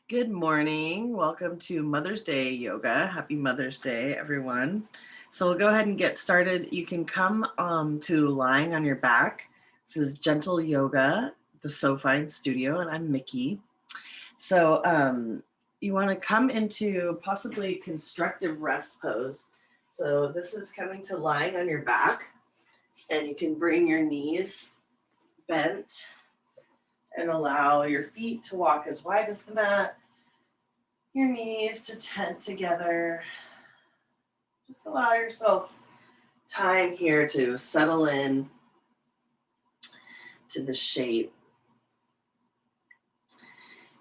Good morning. Welcome to Mother's Day Yoga. Happy Mother's Day, everyone. So we'll go ahead and get started. You can come to lying on your back. This is Gentle Yoga, the SoFine Studio, and I'm Micki. So you want to come into possibly constructive rest pose. So this is coming to lying on your back, and you can bring your knees bent and allow your feet to walk as wide as the mat, your knees to tent together. Just allow yourself time here to settle in to the shape.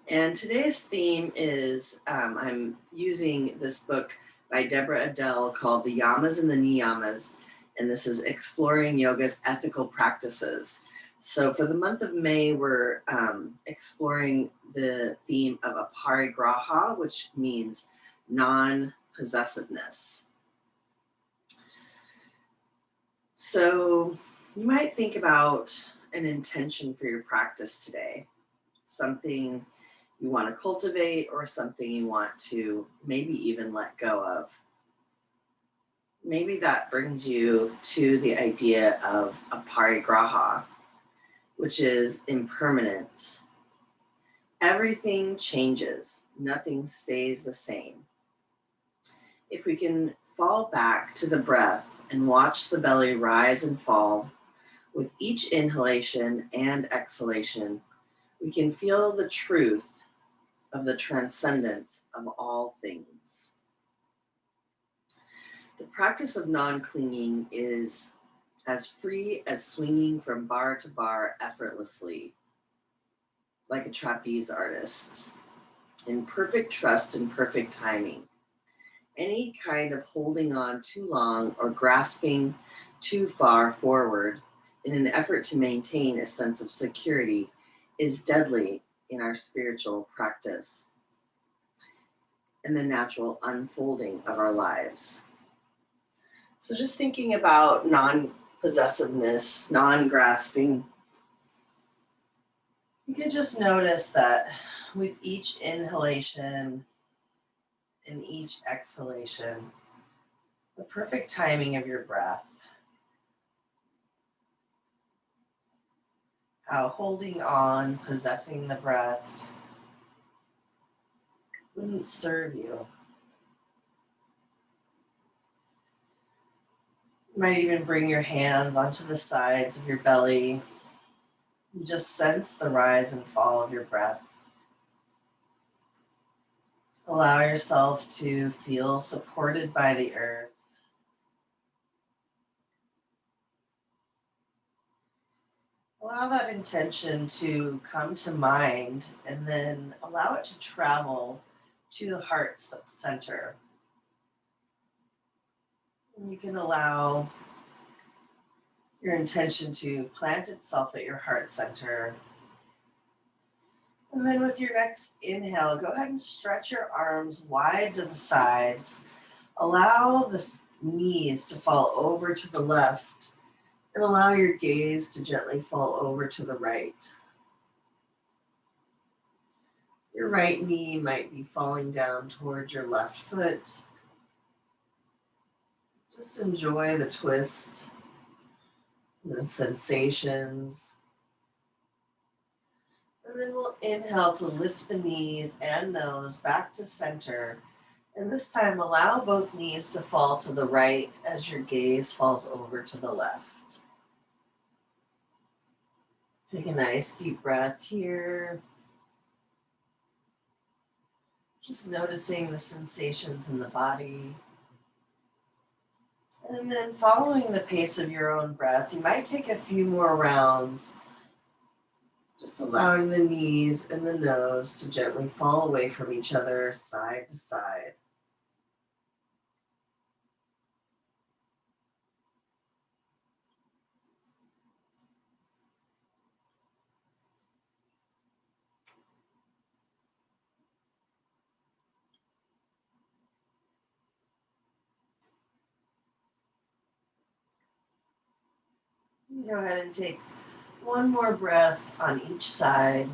And today's theme is I'm using this book by Deborah Adele called The Yamas and the Niyamas, and this is Exploring Yoga's Ethical Practices. So for the month of May, we're exploring the theme of Aparigraha, which means non-possessiveness. So you might think about an intention for your practice today, something you want to cultivate or something you want to maybe even let go of. Maybe that brings you to the idea of Aparigraha, which is impermanence. Everything changes, nothing stays the same. If we can fall back to the breath and watch the belly rise and fall, with each inhalation and exhalation, we can feel the truth of the transcendence of all things. The practice of non-clinging is as free as swinging from bar to bar effortlessly, like a trapeze artist, in perfect trust and perfect timing. Any kind of holding on too long or grasping too far forward in an effort to maintain a sense of security is deadly in our spiritual practice and the natural unfolding of our lives. So just thinking about non-possessiveness, non-grasping, you could just notice that with each inhalation and each exhalation, the perfect timing of your breath, how holding on, possessing the breath wouldn't serve you. You might even bring your hands onto the sides of your belly. Just sense the rise and fall of your breath. Allow yourself to feel supported by the earth. Allow that intention to come to mind and then allow it to travel to the heart center. And you can allow your intention to plant itself at your heart center. And then with your next inhale, go ahead and stretch your arms wide to the sides. Allow the knees to fall over to the left and allow your gaze to gently fall over to the right. Your right knee might be falling down towards your left foot. Just enjoy the twist, the sensations. And then we'll inhale to lift the knees and nose back to center. And this time, allow both knees to fall to the right as your gaze falls over to the left. Take a nice deep breath here. Just noticing the sensations in the body. And then following the pace of your own breath, you might take a few more rounds, just allowing the knees and the nose to gently fall away from each other, side to side. Go ahead and take one more breath on each side.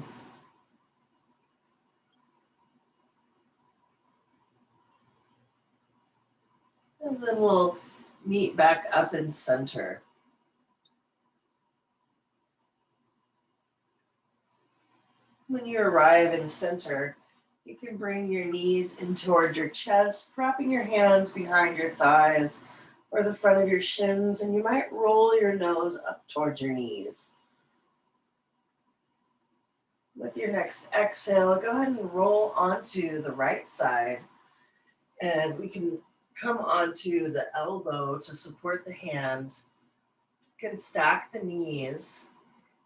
And then we'll meet back up in center. When you arrive in center, you can bring your knees in toward your chest, wrapping your hands behind your thighs or the front of your shins, and you might roll your nose up towards your knees. With your next exhale, go ahead and roll onto the right side, and we can come onto the elbow to support the hand. You can stack the knees,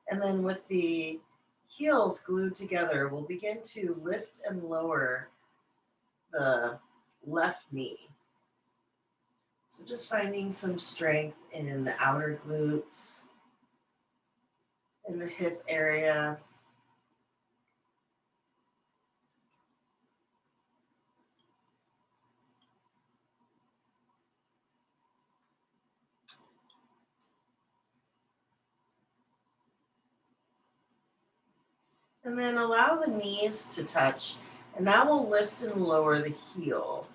and then with the heels glued together, we'll begin to lift and lower the left knee. So just finding some strength in the outer glutes, in the hip area. And then allow the knees to touch. And now we'll lift and lower the heel,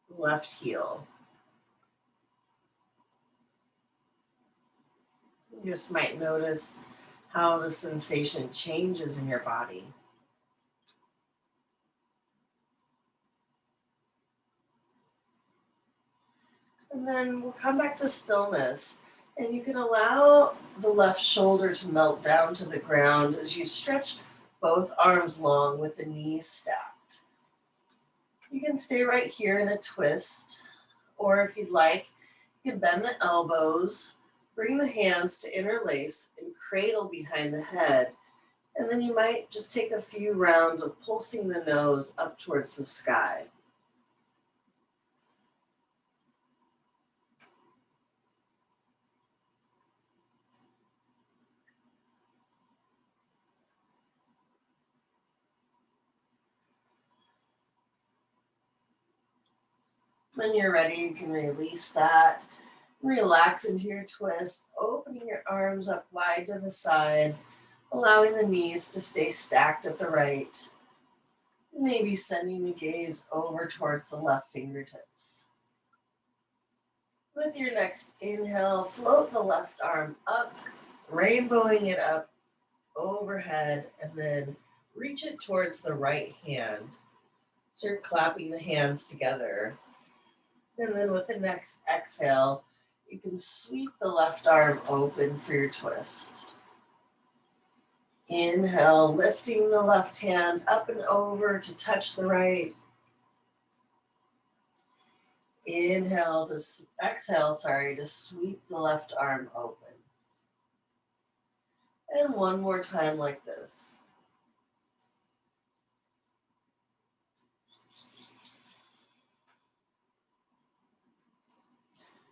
the left heel. You just might notice how the sensation changes in your body. And then we'll come back to stillness. And you can allow the left shoulder to melt down to the ground as you stretch both arms long with the knees stacked. You can stay right here in a twist, or if you'd like, you can bend the elbows, bring the hands to interlace and cradle behind the head. And then you might just take a few rounds of pulsing the nose up towards the sky. When you're ready, you can release that. Relax into your twist, opening your arms up wide to the side, allowing the knees to stay stacked at the right. Maybe sending the gaze over towards the left fingertips. With your next inhale, float the left arm up, rainbowing it up overhead, and then reach it towards the right hand. So you're clapping the hands together. And then with the next exhale, you can sweep the left arm open for your twist. Inhale, lifting the left hand up and over to touch the right. Exhale, to sweep the left arm open. And one more time like this.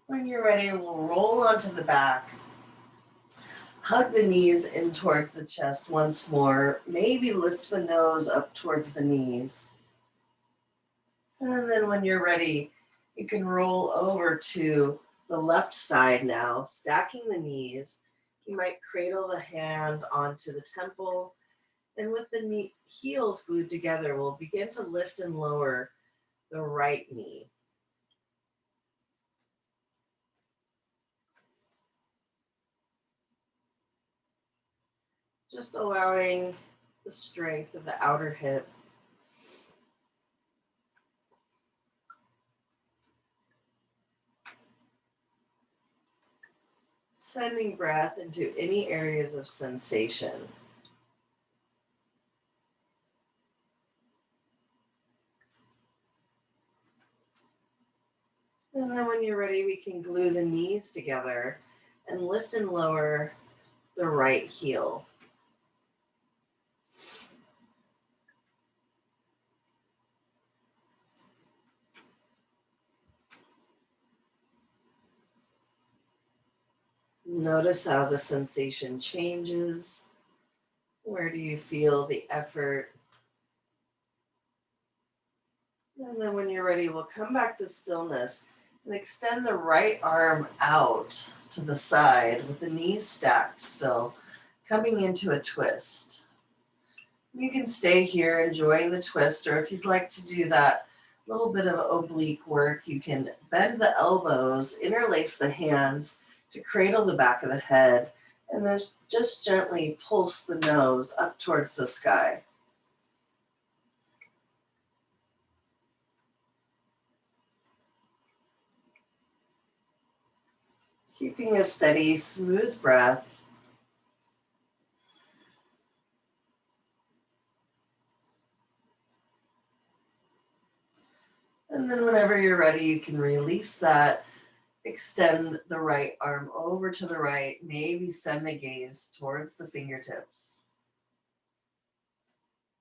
When you're ready, we'll roll onto the back. Hug the knees in towards the chest once more. Maybe lift the nose up towards the knees. And then when you're ready, you can roll over to the left side now, stacking the knees. You might cradle the hand onto the temple. And with the heels glued together, we'll begin to lift and lower the right knee. Just allowing the strength of the outer hip. Sending breath into any areas of sensation. And then when you're ready, we can glue the knees together and lift and lower the right heel. Notice how the sensation changes. Where do you feel the effort? And then when you're ready, we'll come back to stillness and extend the right arm out to the side with the knees stacked still, coming into a twist. You can stay here enjoying the twist, or if you'd like to do that little bit of oblique work. You can bend the elbows, interlace the hands to cradle the back of the head, and then just gently pulse the nose up towards the sky. Keeping a steady, smooth breath. And then whenever you're ready, you can release that. Extend the right arm over to the right. Maybe send the gaze towards the fingertips.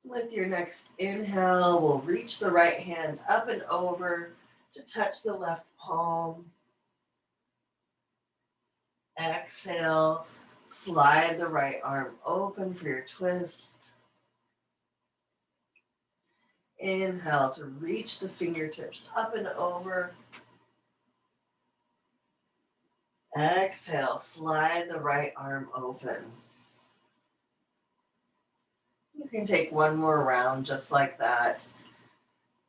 With your next inhale, we'll reach the right hand up and over to touch the left palm. Exhale, slide the right arm open for your twist. Inhale to reach the fingertips up and over. Exhale, slide the right arm open. You can take one more round just like that.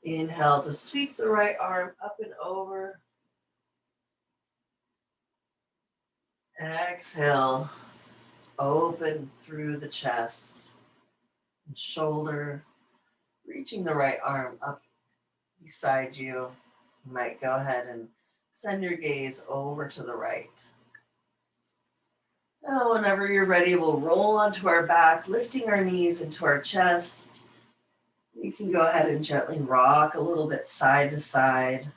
Inhale to sweep the right arm up and over. Exhale, open through the chest and shoulder, reaching the right arm up beside you. You might go ahead and send your gaze over to the right. Now, whenever you're ready, we'll roll onto our back, lifting our knees into our chest. You can go ahead and gently rock a little bit side to side.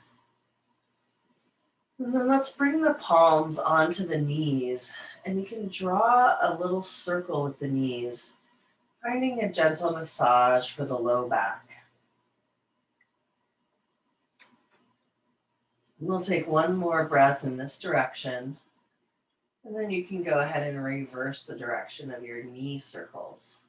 And then let's bring the palms onto the knees, and you can draw a little circle with the knees, finding a gentle massage for the low back. And we'll take one more breath in this direction, and then you can go ahead and reverse the direction of your knee circles.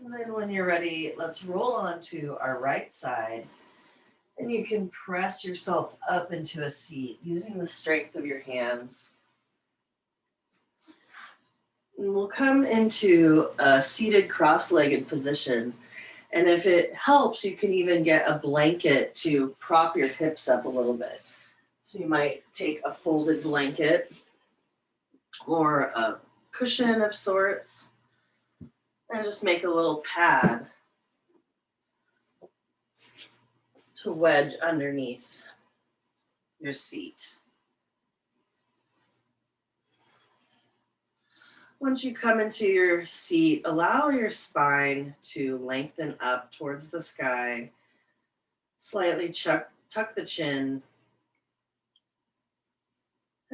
And then when you're ready, let's roll onto our right side. And you can press yourself up into a seat using the strength of your hands. And we'll come into a seated cross-legged position. And if it helps, you can even get a blanket to prop your hips up a little bit. So you might take a folded blanket or a cushion of sorts and just make a little pad to wedge underneath your seat. Once you come into your seat, allow your spine to lengthen up towards the sky. Slightly tuck the chin.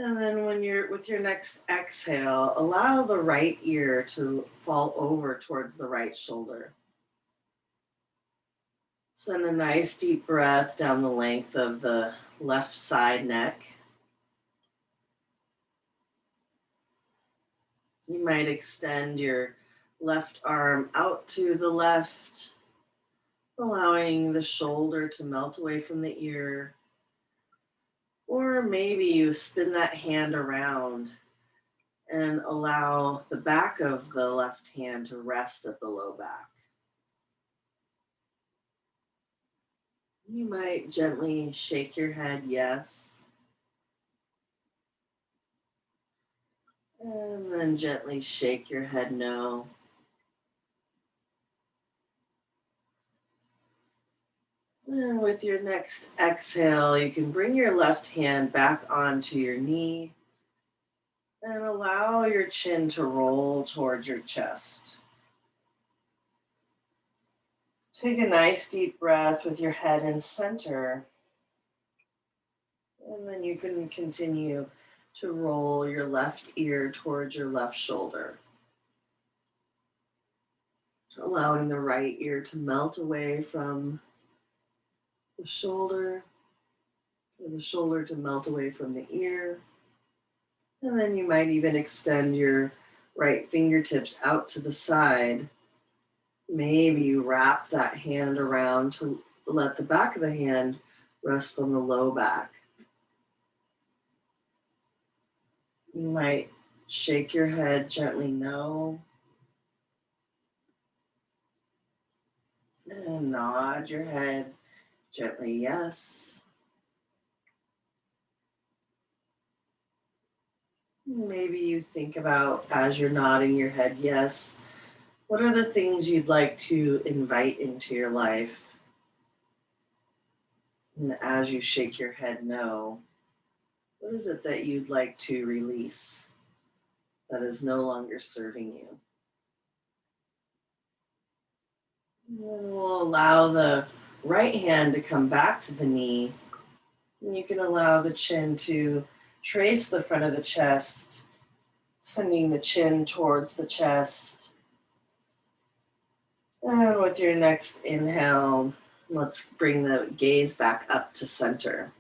And then when you're with your next exhale, allow the right ear to fall over towards the right shoulder. Send a nice deep breath down the length of the left side neck. You might extend your left arm out to the left, allowing the shoulder to melt away from the ear. Or maybe you spin that hand around and allow the back of the left hand to rest at the low back. You might gently shake your head yes. And then gently shake your head no. And with your next exhale, you can bring your left hand back onto your knee and allow your chin to roll towards your chest. Take a nice deep breath with your head in center. And then you can continue to roll your left ear towards your left shoulder, allowing the right ear to melt away from the shoulder, or the shoulder to melt away from the ear. And then you might even extend your right fingertips out to the side. Maybe you wrap that hand around to let the back of the hand Rest on the low back. You might shake your head gently no, and nod your head gently yes. Maybe you think about, as you're nodding your head yes, what are the things you'd like to invite into your life? And as you shake your head no, what is it that you'd like to release that is no longer serving you? And then we'll allow the right hand to come back to the knee. And you can allow the chin to trace the front of the chest, sending the chin towards the chest. And with your next inhale, let's bring the gaze back up to center.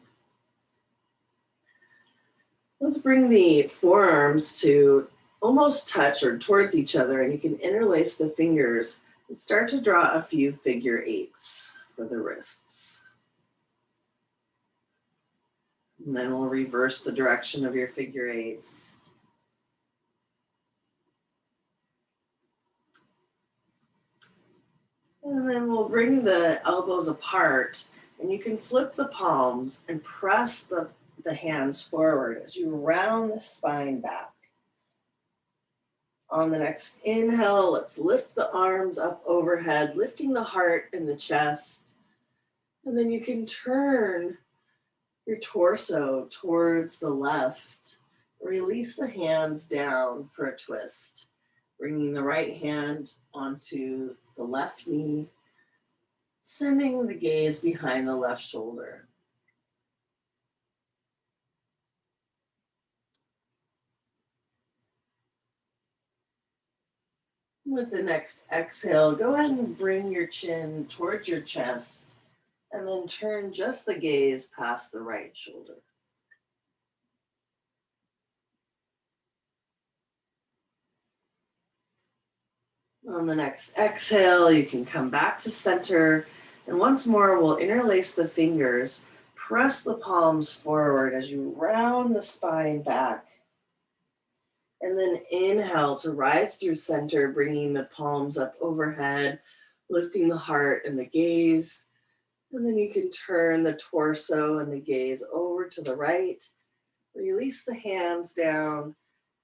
Let's bring the forearms to almost touch or towards each other, and you can interlace the fingers and start to draw a few figure eights for the wrists. And then we'll reverse the direction of your figure eights. And then we'll bring the elbows apart, and you can flip the palms and press the hands forward as you round the spine back. On the next inhale, let's lift the arms up overhead, lifting the heart and the chest. And then you can turn your torso towards the left. Release the hands down for a twist, bringing the right hand onto the left knee, sending the gaze behind the left shoulder. With the next exhale, go ahead and bring your chin towards your chest, and then turn just the gaze past the right shoulder. On the next exhale, you can come back to center, and once more we'll interlace the fingers, press the palms forward as you round the spine back. And then inhale to rise through center, bringing the palms up overhead, lifting the heart and the gaze. And then you can turn the torso and the gaze over to the right. Release the hands down,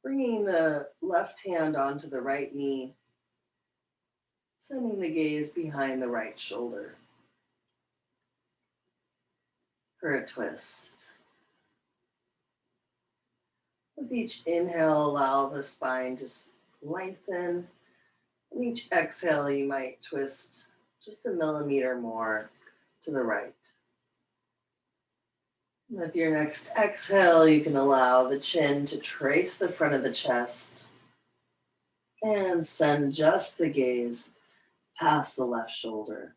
bringing the left hand onto the right knee, sending the gaze behind the right shoulder for a twist. With each inhale, allow the spine to lengthen. And each exhale, you might twist just a millimeter more to the right. With your next exhale, you can allow the chin to trace the front of the chest and send just the gaze past the left shoulder.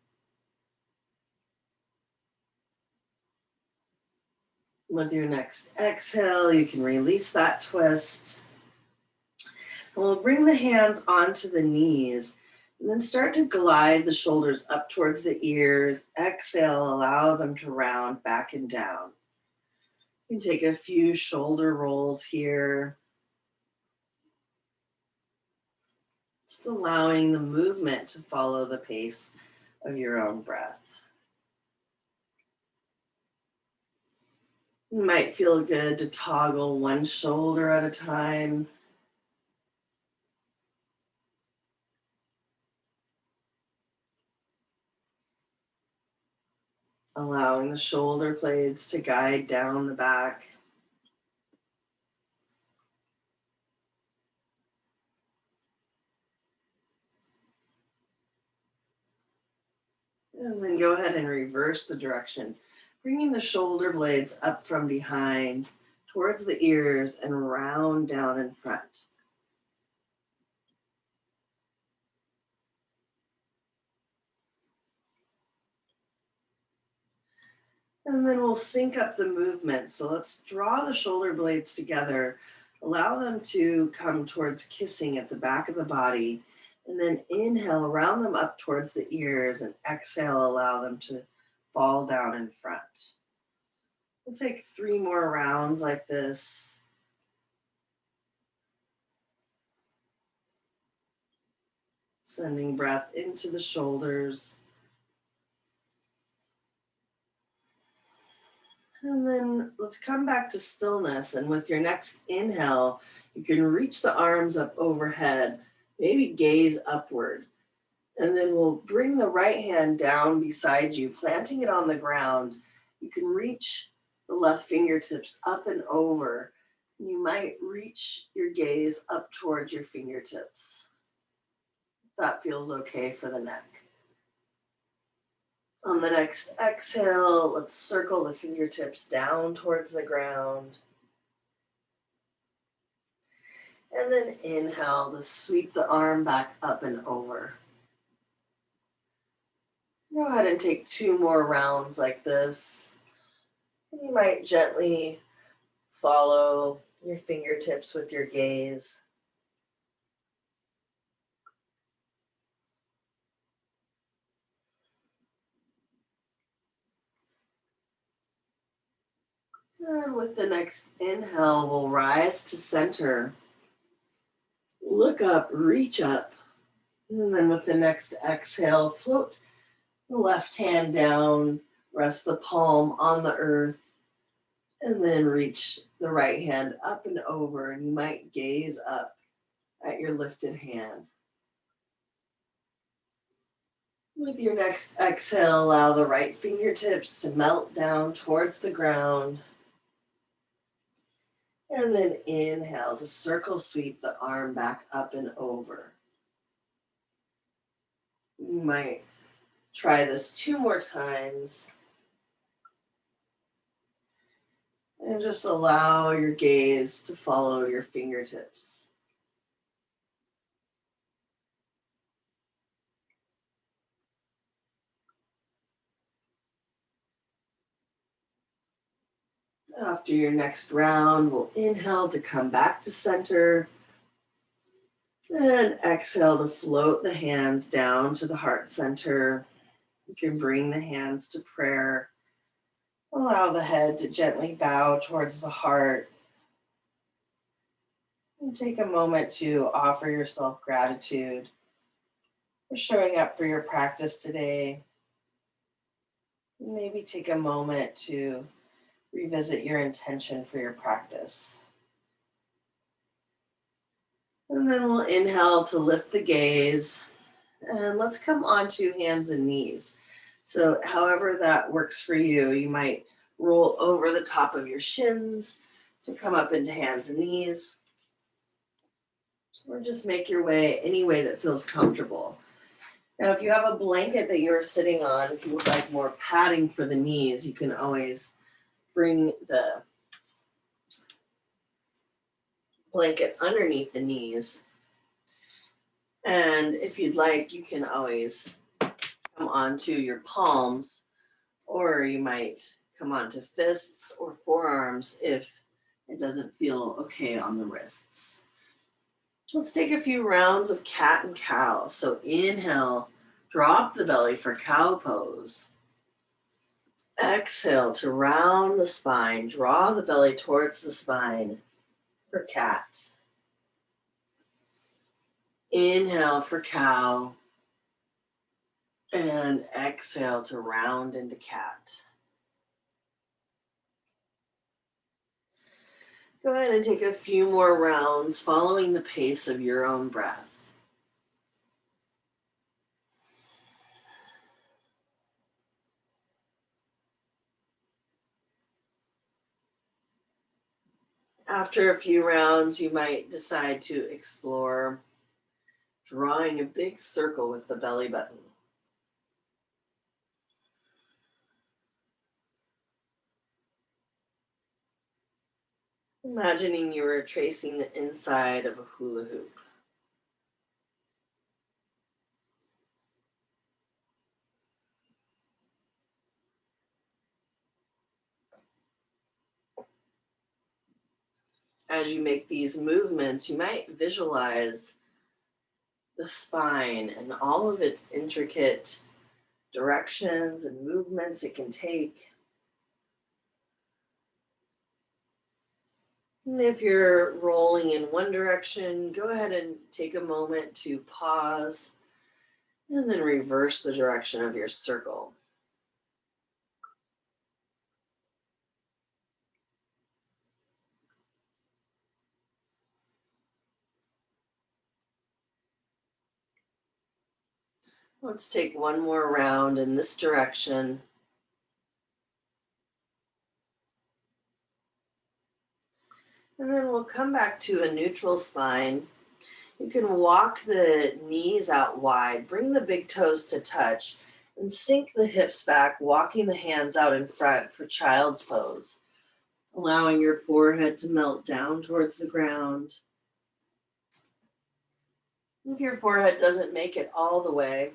With your next exhale, you can release that twist. And we'll bring the hands onto the knees and then start to glide the shoulders up towards the ears. Exhale, allow them to round back and down. You can take a few shoulder rolls here. Just allowing the movement to follow the pace of your own breath. It might feel good to toggle one shoulder at a time. Allowing the shoulder blades to guide down the back. And then go ahead and reverse the direction, bringing the shoulder blades up from behind towards the ears and round down in front. And then we'll sync up the movement. So let's draw the shoulder blades together, allow them to come towards kissing at the back of the body, and then inhale, round them up towards the ears, and exhale, allow them to fall down in front. We'll take 3 more rounds like this. Sending breath into the shoulders. And then let's come back to stillness. And with your next inhale, you can reach the arms up overhead, maybe gaze upward. And then we'll bring the right hand down beside you, planting it on the ground. You can reach the left fingertips up and over. You might reach your gaze up towards your fingertips. That feels okay for the neck. On the next exhale, let's circle the fingertips down towards the ground. And then inhale to sweep the arm back up and over. Go ahead and take 2 more rounds like this. You might gently follow your fingertips with your gaze. And with the next inhale, we'll rise to center. Look up, reach up. And then with the next exhale, float the left hand down, rest the palm on the earth, and then reach the right hand up and over. And you might gaze up at your lifted hand. With your next exhale, allow the right fingertips to melt down towards the ground. And then inhale to circle sweep the arm back up and over. You might try this 2 more times. And just allow your gaze to follow your fingertips. After your next round, we'll inhale to come back to center. And exhale to float the hands down to the heart center. You can bring the hands to prayer. Allow the head to gently bow towards the heart. And take a moment to offer yourself gratitude for showing up for your practice today. Maybe take a moment to revisit your intention for your practice. And then we'll inhale to lift the gaze. And let's come onto hands and knees. So however that works for you, you might roll over the top of your shins to come up into hands and knees. Or just make your way any way that feels comfortable. Now, if you have a blanket that you're sitting on, if you would like more padding for the knees, you can always bring the blanket underneath the knees. And if you'd like, you can always come onto your palms, or you might come onto fists or forearms if it doesn't feel okay on the wrists. Let's take a few rounds of cat and cow. So inhale, drop the belly for cow pose. Exhale to round the spine, draw the belly towards the spine for cat. Inhale for cow. And exhale to round into cat. Go ahead and take a few more rounds following the pace of your own breath. After a few rounds, you might decide to explore drawing a big circle with the belly button. Imagining you were tracing the inside of a hula hoop. As you make these movements, you might visualize the spine and all of its intricate directions and movements it can take. And if you're rolling in one direction, go ahead and take a moment to pause and then reverse the direction of your circle. Let's take one more round in this direction. And then we'll come back to a neutral spine. You can walk the knees out wide, bring the big toes to touch, and sink the hips back, walking the hands out in front for child's pose, allowing your forehead to melt down towards the ground. If your forehead doesn't make it all the way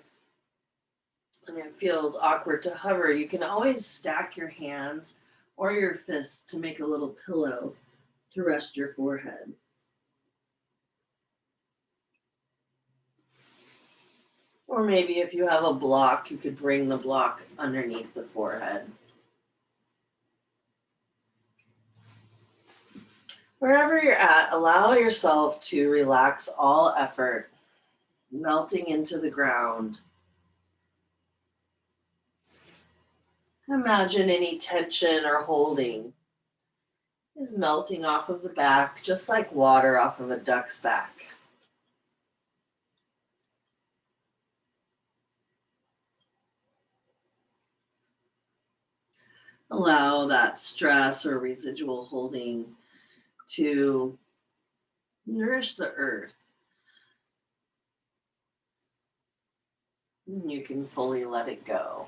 and it feels awkward to hover, you can always stack your hands or your fists to make a little pillow to rest your forehead. Or maybe if you have a block, you could bring the block underneath the forehead. Wherever you're at, allow yourself to relax all effort, melting into the ground. Imagine any tension or holding is melting off of the back, just like water off of a duck's back. Allow that stress or residual holding to nourish the earth. And you can fully let it go.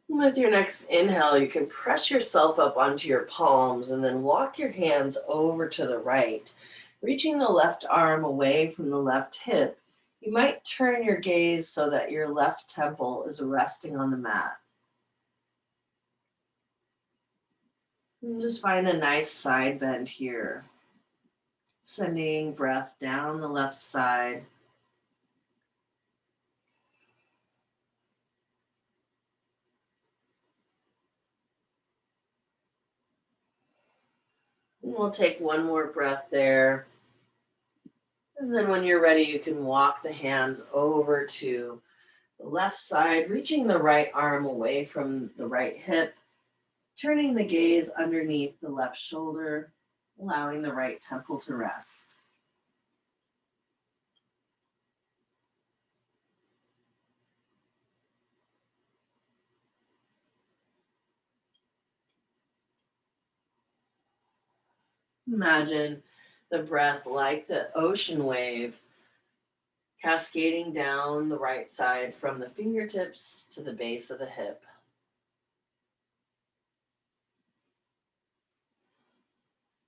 With your next inhale, you can press yourself up onto your palms and then walk your hands over to the right, reaching the left arm away from the left hip. You might turn your gaze so that your left temple is resting on the mat. And just find a nice side bend here. Sending breath down the left side. And we'll take one more breath there. And then when you're ready, you can walk the hands over to the left side, reaching the right arm away from the right hip, turning the gaze underneath the left shoulder, allowing the right temple to rest. Imagine the breath like the ocean wave cascading down the right side from the fingertips to the base of the hip.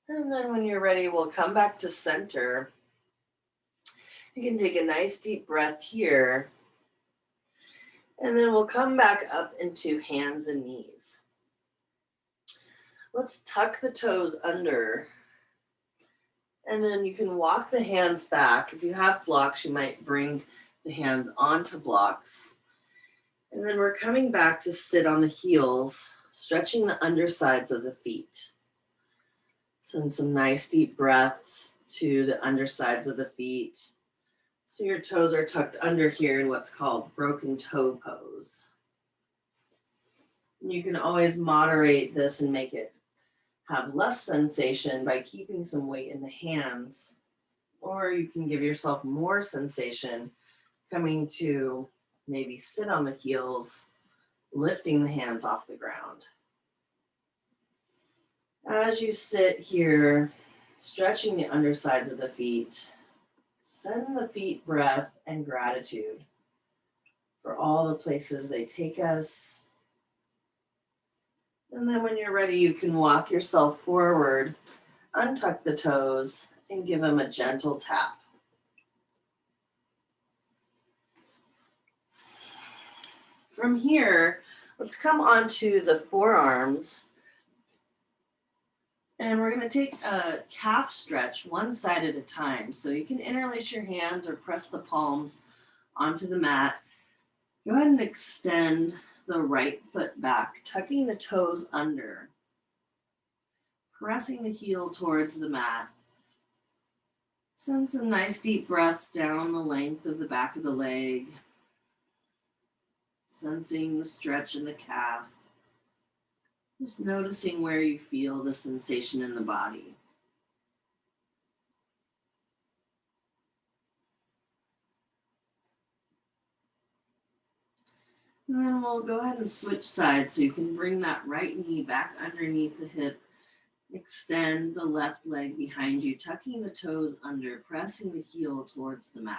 And then when you're ready, we'll come back to center. You can take a nice deep breath here. And then we'll come back up into hands and knees. Let's tuck the toes under. And then you can walk the hands back. If you have blocks, you might bring the hands onto blocks. And then we're coming back to sit on the heels, stretching the undersides of the feet. Send some nice deep breaths to the undersides of the feet. So your toes are tucked under here in what's called broken toe pose. You can always moderate this and make it have less sensation by keeping some weight in the hands, or you can give yourself more sensation coming to maybe sit on the heels, lifting the hands off the ground. As you sit here, stretching the undersides of the feet, send the feet breath and gratitude for all the places they take us. And then when you're ready, you can walk yourself forward, untuck the toes, and give them a gentle tap. From here, let's come onto the forearms. And we're going to take a calf stretch one side at a time. So you can interlace your hands or press the palms onto the mat. Go ahead and extend the right foot back, tucking the toes under. pressing the heel towards the mat. Send some nice deep breaths down the length of the back of the leg, sensing the stretch in the calf. Just noticing where you feel the sensation in the body. And then we'll go ahead and switch sides so you can bring that right knee back underneath the hip. Extend the left leg behind you, tucking the toes under, pressing the heel towards the mat.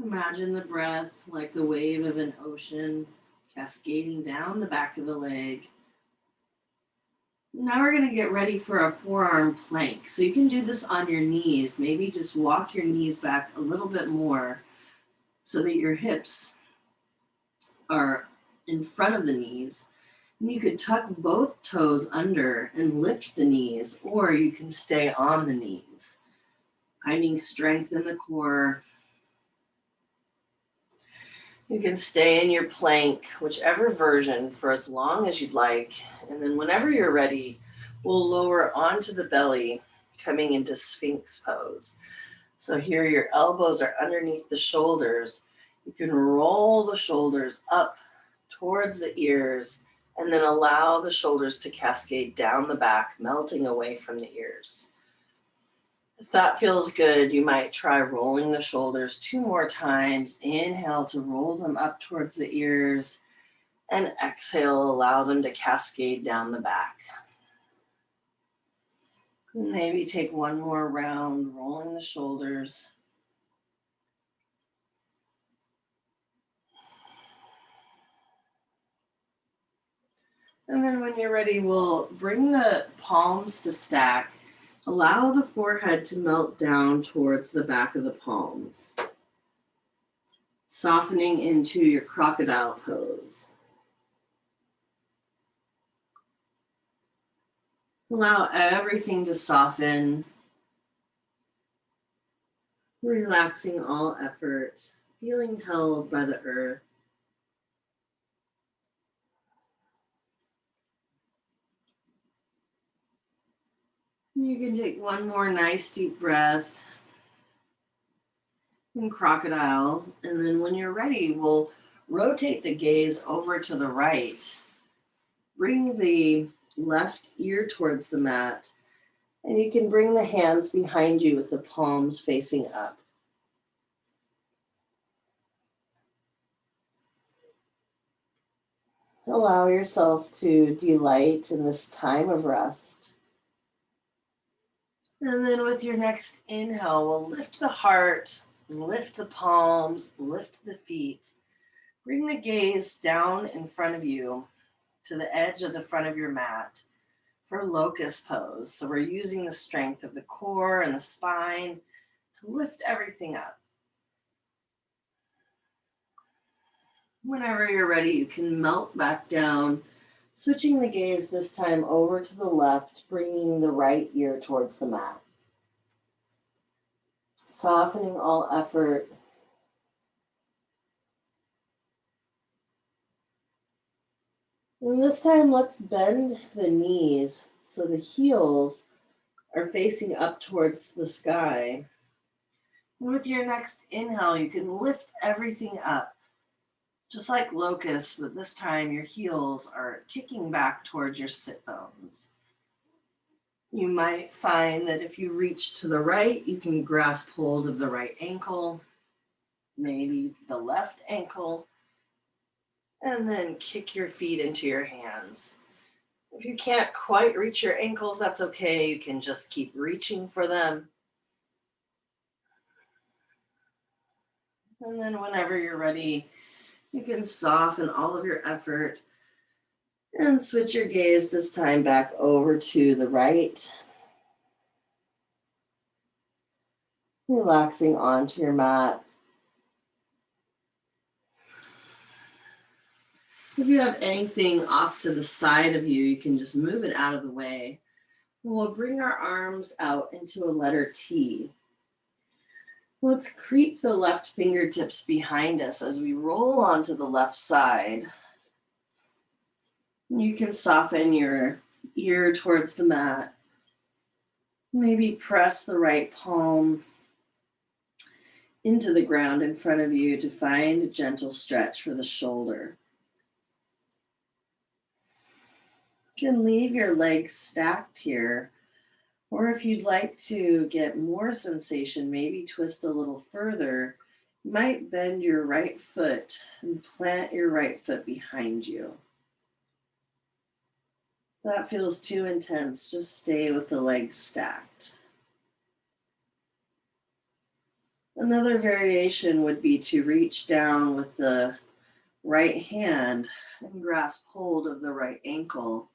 Imagine the breath like the wave of an ocean cascading down the back of the leg. Now we're going to get ready for a forearm plank. So you can do this on your knees. Maybe just walk your knees back a little bit more so that your hips are in front of the knees. And you could tuck both toes under and lift the knees, or you can stay on the knees, finding strength in the core. You can stay in your plank, whichever version, for as long as you'd like. And then whenever you're ready, we'll lower onto the belly, coming into Sphinx pose. So here your elbows are underneath the shoulders. You can roll the shoulders up towards the ears and then allow the shoulders to cascade down the back, melting away from the ears. If that feels good, you might try rolling the shoulders 2 more times. Inhale to roll them up towards the ears, and exhale, allow them to cascade down the back. Maybe take 1 more round, rolling the shoulders. And then when you're ready, we'll bring the palms to stack. Allow the forehead to melt down towards the back of the palms, softening into your crocodile pose. Allow everything to soften, relaxing all effort, feeling held by the earth. You can take 1 more nice deep breath in crocodile. And then when you're ready, we'll rotate the gaze over to the right. Bring the left ear towards the mat. And you can bring the hands behind you with the palms facing up. Allow yourself to delight in this time of rest. And then with your next inhale, we'll lift the heart, lift the palms, lift the feet. Bring the gaze down in front of you to the edge of the front of your mat for locust pose. So we're using the strength of the core and the spine to lift everything up. Whenever you're ready, you can melt back down, switching the gaze this time over to the left, bringing the right ear towards the mat. Softening all effort. And this time, let's bend the knees so the heels are facing up towards the sky. And with your next inhale, you can lift everything up, just like locusts, but this time your heels are kicking back towards your sit bones. You might find that if you reach to the right, you can grasp hold of the right ankle, maybe the left ankle, and then kick your feet into your hands. If you can't quite reach your ankles, that's okay. You can just keep reaching for them. And then whenever you're ready, you can soften all of your effort and switch your gaze this time back over to the right. Relaxing onto your mat. If you have anything off to the side of you, you can just move it out of the way. We'll bring our arms out into a letter T. Let's creep the left fingertips behind us as we roll onto the left side. You can soften your ear towards the mat. Maybe press the right palm into the ground in front of you to find a gentle stretch for the shoulder. You can leave your legs stacked here, or if you'd like to get more sensation, maybe twist a little further. You might bend your right foot and plant your right foot behind you. If that feels too intense, just stay with the legs stacked. Another variation would be to reach down with the right hand and grasp hold of the right ankle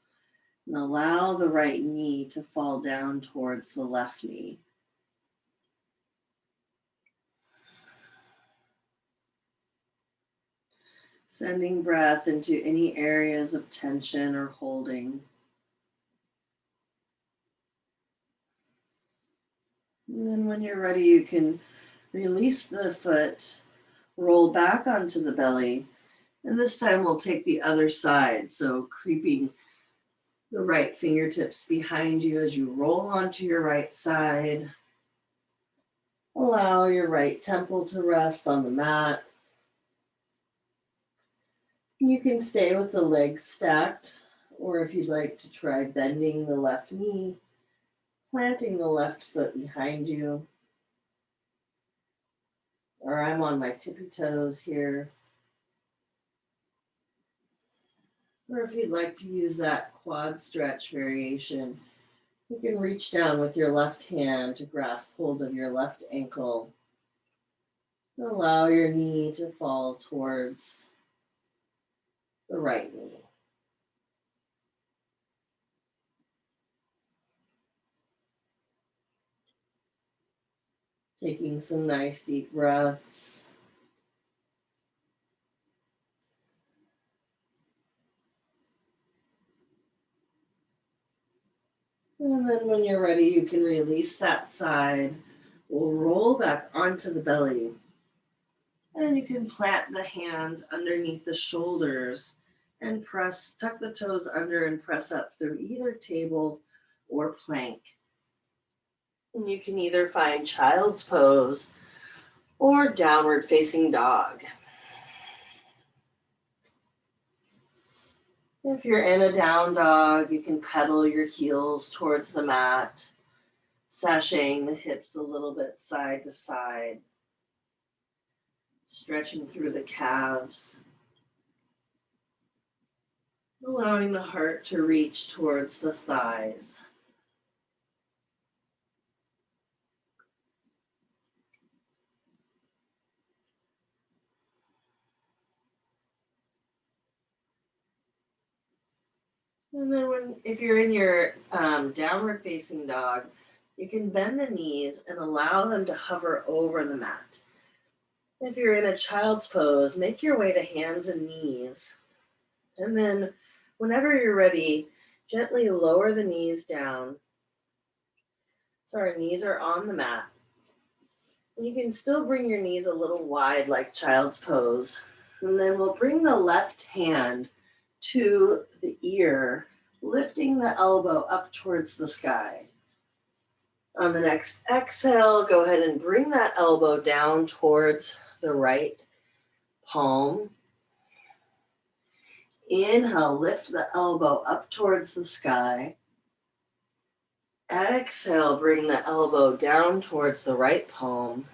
and allow the right knee to fall down towards the left knee. Sending breath into any areas of tension or holding. And then when you're ready, you can release the foot, roll back onto the belly, and this time we'll take the other side. So creeping the right fingertips behind you as you roll onto your right side. Allow your right temple to rest on the mat. You can stay with the legs stacked, or if you'd like to try bending the left knee, planting the left foot behind you. Or I'm on my tippy toes here. Or if you'd like to use that quad stretch variation, you can reach down with your left hand to grasp hold of your left ankle. Allow your knee to fall towards the right knee. Taking some nice deep breaths. And then when you're ready, you can release that side. We'll roll back onto the belly. And you can plant the hands underneath the shoulders and tuck the toes under and press up through either table or plank. And you can either find child's pose or downward facing dog. If you're in a down dog, you can pedal your heels towards the mat, sashaying the hips a little bit side to side, stretching through the calves, allowing the heart to reach towards the thighs. And then if you're in your downward facing dog, you can bend the knees and allow them to hover over the mat. If you're in a child's pose, make your way to hands and knees. And then whenever you're ready, gently lower the knees down. So our knees are on the mat. And you can still bring your knees a little wide like child's pose. And then we'll bring the left hand to the ear, lifting the elbow up towards the sky. On the next exhale, go ahead and bring that elbow down towards the right palm. Inhale, lift the elbow up towards the sky. Exhale, bring the elbow down towards the right palm.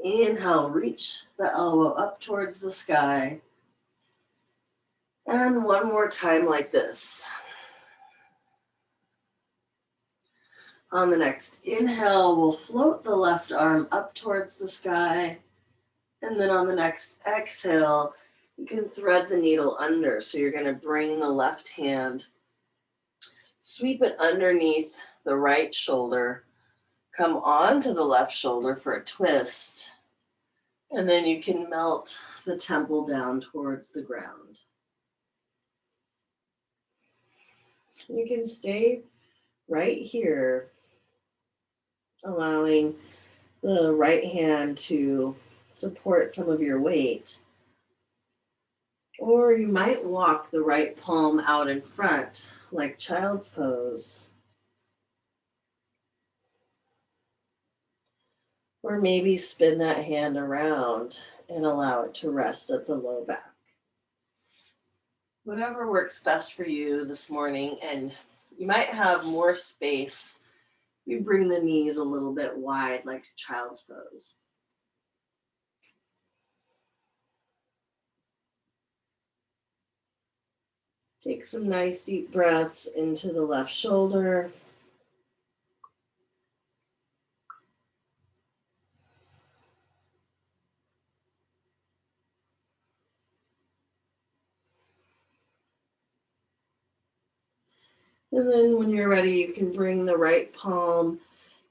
Inhale, reach the elbow up towards the sky. And one more time like this. On the next inhale, we'll float the left arm up towards the sky. And then on the next exhale, you can thread the needle under. So you're going to bring the left hand, sweep it underneath the right shoulder, come onto the left shoulder for a twist, and then you can melt the temple down towards the ground. You can stay right here, allowing the right hand to support some of your weight. Or you might walk the right palm out in front, like child's pose. Or maybe spin that hand around and allow it to rest at the low back. Whatever works best for you this morning, and you might have more space. You bring the knees a little bit wide, like child's pose. Take some nice deep breaths into the left shoulder. And then when you're ready, you can bring the right palm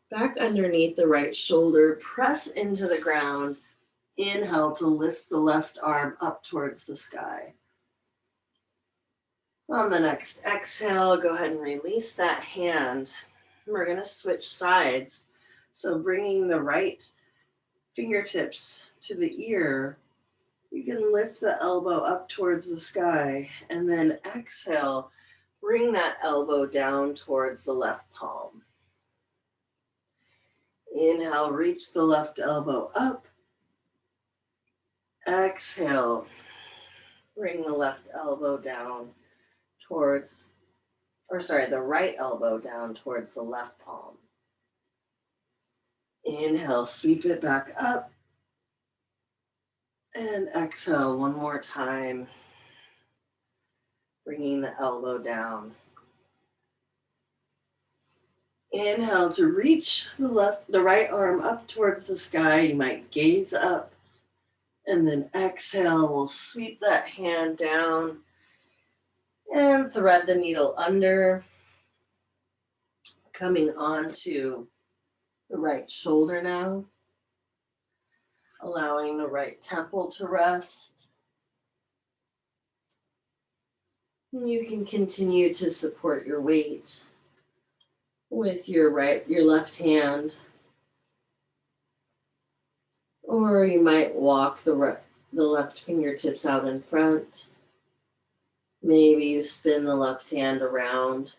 back underneath the right shoulder, press into the ground. Inhale to lift the left arm up towards the sky. On the next exhale, go ahead and release that hand. We're going to switch sides. So bringing the right fingertips to the ear, you can lift the elbow up towards the sky, and then exhale, bring that elbow down towards the left palm. Inhale, reach the left elbow up. Exhale, bring the left elbow down towards, the right elbow down towards the left palm. Inhale, sweep it back up. And exhale one more time, bringing the elbow down. Inhale to reach the right arm up towards the sky. You might gaze up, and then exhale, we'll sweep that hand down and thread the needle under, coming onto the right shoulder now, allowing the right temple to rest. And you can continue to support your weight with your left hand, or you might walk the left fingertips out in front. Maybe you spin the left hand around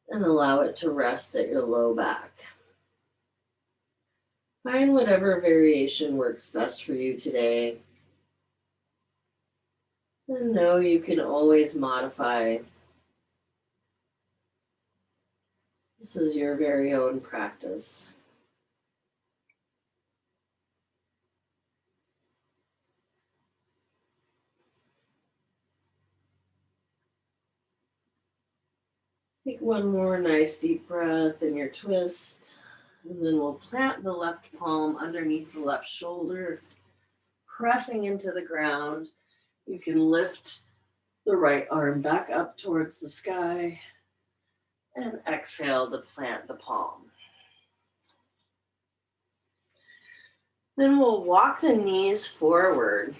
and allow it to rest at your low back. Find whatever variation works best for you today. And know you can always modify. This is your very own practice. Take one more nice deep breath in your twist, and then we'll plant the left palm underneath the left shoulder, pressing into the ground. You can lift the right arm back up towards the sky, and exhale to plant the palm. Then we'll walk the knees forward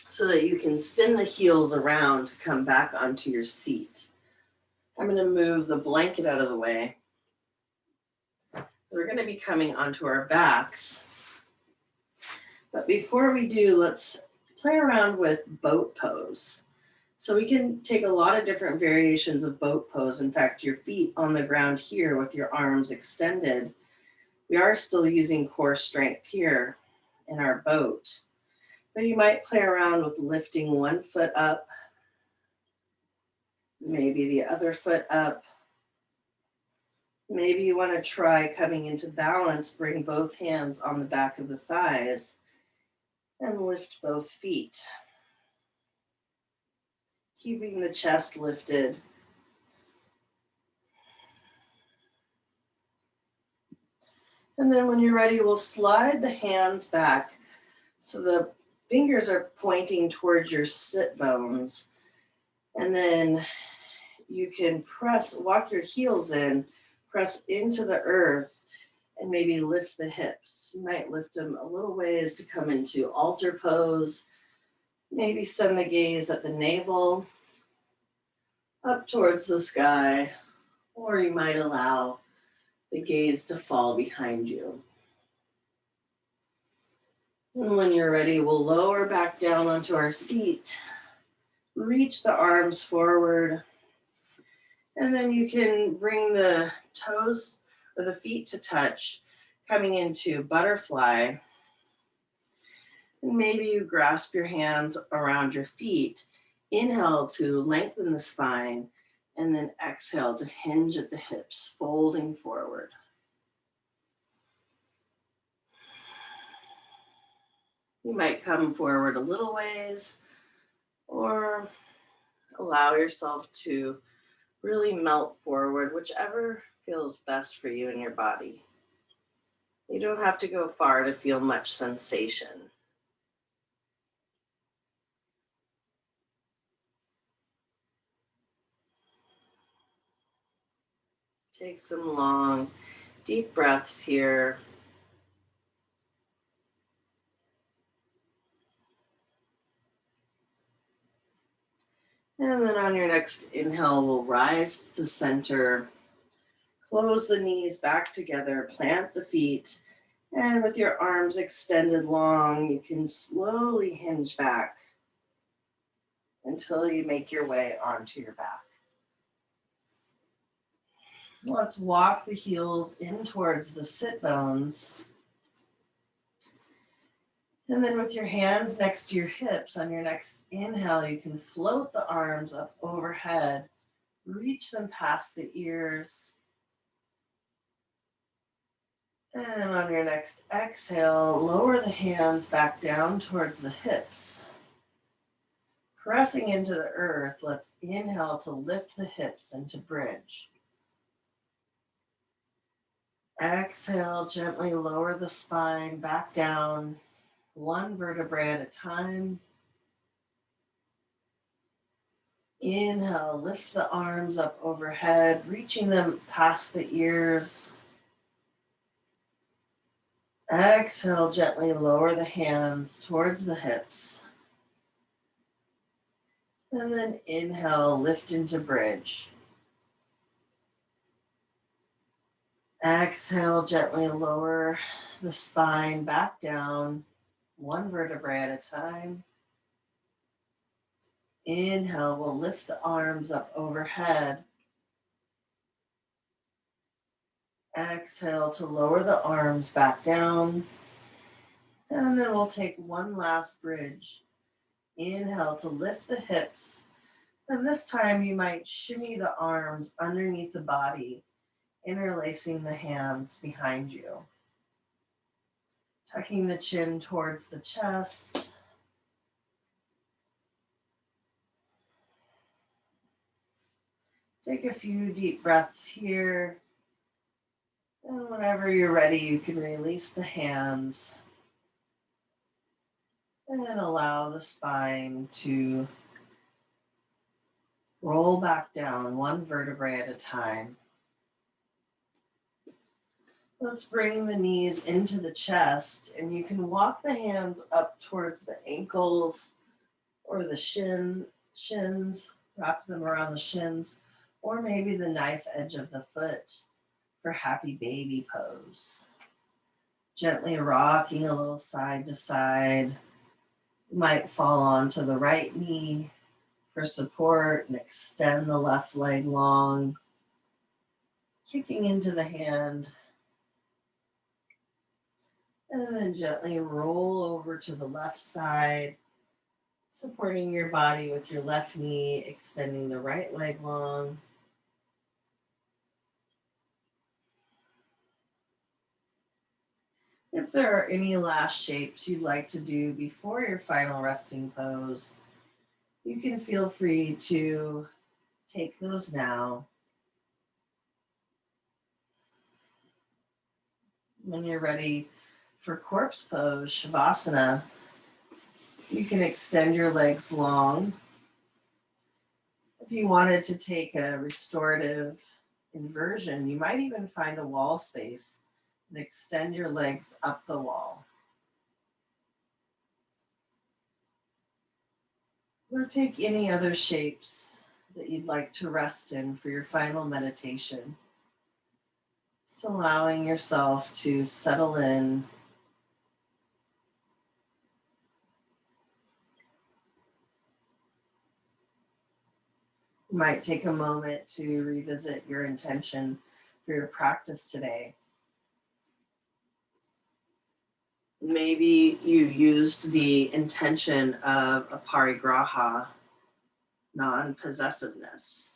so that you can spin the heels around to come back onto your seat. I'm going to move the blanket out of the way. So we're going to be coming onto our backs. But before we do, let's play around with boat pose. So we can take a lot of different variations of boat pose. In fact, your feet on the ground here with your arms extended. We are still using core strength here in our boat. But you might play around with lifting one foot up, maybe the other foot up. Maybe you want to try coming into balance, bring both hands on the back of the thighs and lift both feet. Keeping the chest lifted. And then when you're ready, we'll slide the hands back so the fingers are pointing towards your sit bones. And then you can walk your heels in, press into the earth, and maybe lift the hips. You might lift them a little ways to come into altar pose. Maybe send the gaze at the navel, up towards the sky, or you might allow the gaze to fall behind you. And when you're ready, we'll lower back down onto our seat, reach the arms forward, and then you can bring the toes or the feet to touch, coming into butterfly. And maybe you grasp your hands around your feet. Inhale to lengthen the spine, and then exhale to hinge at the hips, folding forward. You might come forward a little ways, or allow yourself to really melt forward, whichever feels best for you and your body. You don't have to go far to feel much sensation. Take some long, deep breaths here. And then on your next inhale, we'll rise to center, close the knees back together, plant the feet, and with your arms extended long, you can slowly hinge back until you make your way onto your back. Let's walk the heels in towards the sit bones. And then with your hands next to your hips, on your next inhale, you can float the arms up overhead, reach them past the ears. And on your next exhale, lower the hands back down towards the hips. Pressing into the earth, let's inhale to lift the hips into bridge. Exhale, gently lower the spine back down, one vertebrae at a time. Inhale, lift the arms up overhead, reaching them past the ears. Exhale, gently lower the hands towards the hips. And then inhale, lift into bridge. Exhale, gently lower the spine back down, one vertebrae at a time. Inhale, we'll lift the arms up overhead. Exhale to lower the arms back down. And then we'll take one last bridge. Inhale to lift the hips. And this time you might shimmy the arms underneath the body, interlacing the hands behind you. Tucking the chin towards the chest. Take a few deep breaths here. And whenever you're ready, you can release the hands and allow the spine to roll back down one vertebrae at a time. Let's bring the knees into the chest, and you can walk the hands up towards the ankles or the shins, wrap them around the shins, or maybe the knife edge of the foot for happy baby pose. Gently rocking a little side to side. You might fall onto the right knee for support and extend the left leg long, kicking into the hand. And then gently roll over to the left side, supporting your body with your left knee, extending the right leg long. If there are any last shapes you'd like to do before your final resting pose, you can feel free to take those now. When you're ready for corpse pose, Shavasana, you can extend your legs long. If you wanted to take a restorative inversion, you might even find a wall space and extend your legs up the wall. Or take any other shapes that you'd like to rest in for your final meditation. Just allowing yourself to settle in. You might take a moment to revisit your intention for your practice today. Maybe you used the intention of Aparigraha, nonpossessiveness.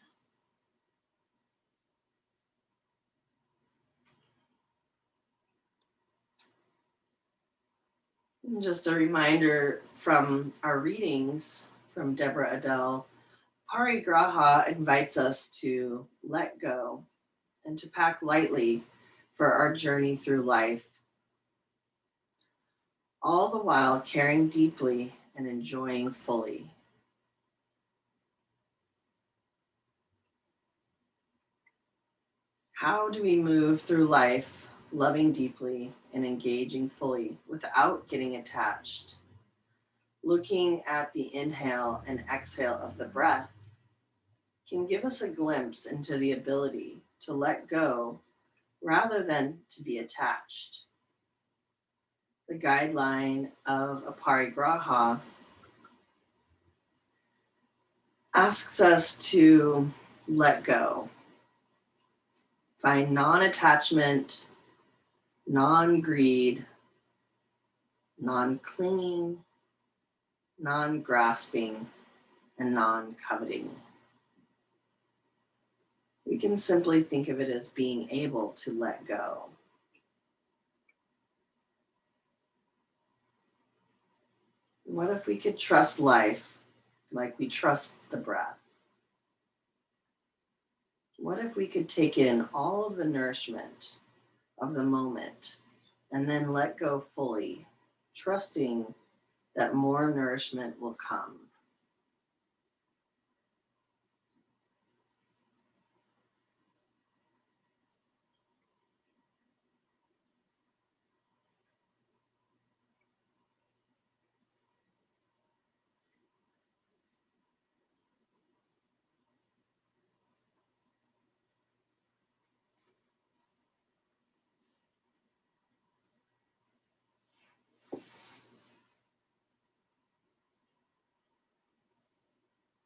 Just a reminder from our readings from Deborah Adele, Parigraha invites us to let go and to pack lightly for our journey through life, all the while caring deeply and enjoying fully. How do we move through life loving deeply and engaging fully without getting attached? Looking at the inhale and exhale of the breath can give us a glimpse into the ability to let go rather than to be attached. The guideline of Aparigraha asks us to let go, find non-attachment, non-greed, non-clinging, non-grasping, and non-coveting. We can simply think of it as being able to let go. What if we could trust life like we trust the breath? What if we could take in all of the nourishment of the moment and then let go fully, trusting that more nourishment will come?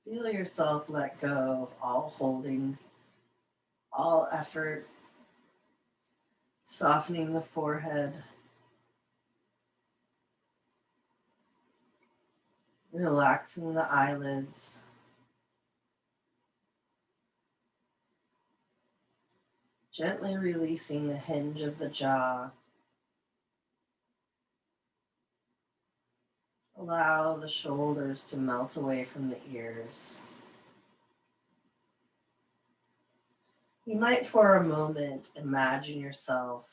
Feel yourself let go of all holding, all effort, softening the forehead, relaxing the eyelids, gently releasing the hinge of the jaw. Allow the shoulders to melt away from the ears. You might for a moment imagine yourself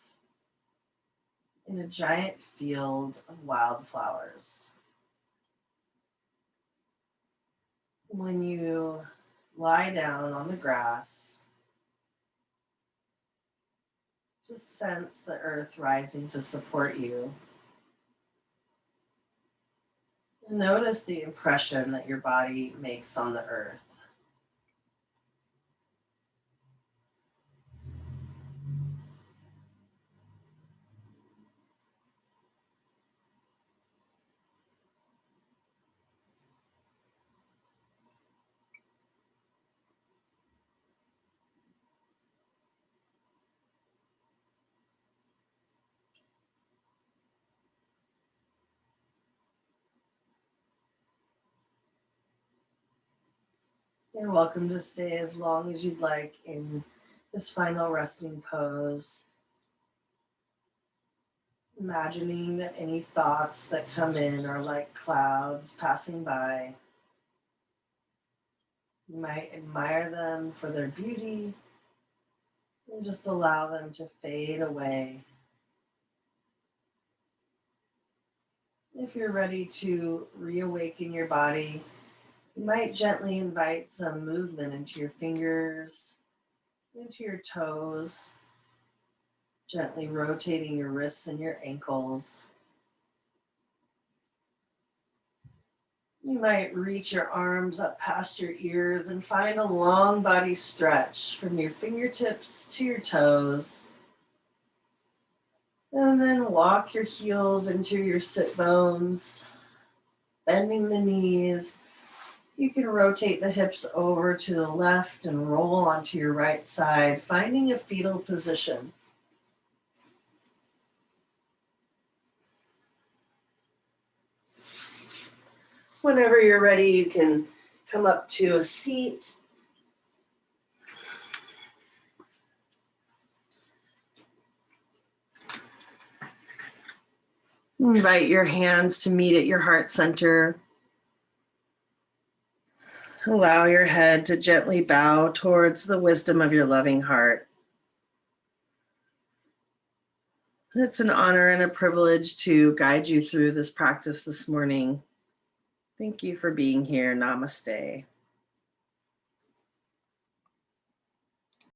in a giant field of wildflowers. When you lie down on the grass, just sense the earth rising to support you. And notice the impression that your body makes on the earth. You're welcome to stay as long as you'd like in this final resting pose. Imagining that any thoughts that come in are like clouds passing by. You might admire them for their beauty and just allow them to fade away. If you're ready to reawaken your body, you might gently invite some movement into your fingers, into your toes, gently rotating your wrists and your ankles. You might reach your arms up past your ears and find a long body stretch from your fingertips to your toes. And then walk your heels into your sit bones, bending the knees. You can rotate the hips over to the left and roll onto your right side, finding a fetal position. Whenever you're ready, you can come up to a seat. Invite your hands to meet at your heart center. Allow your head to gently bow towards the wisdom of your loving heart. It's an honor and a privilege to guide you through this practice this morning. Thank you for being here. Namaste.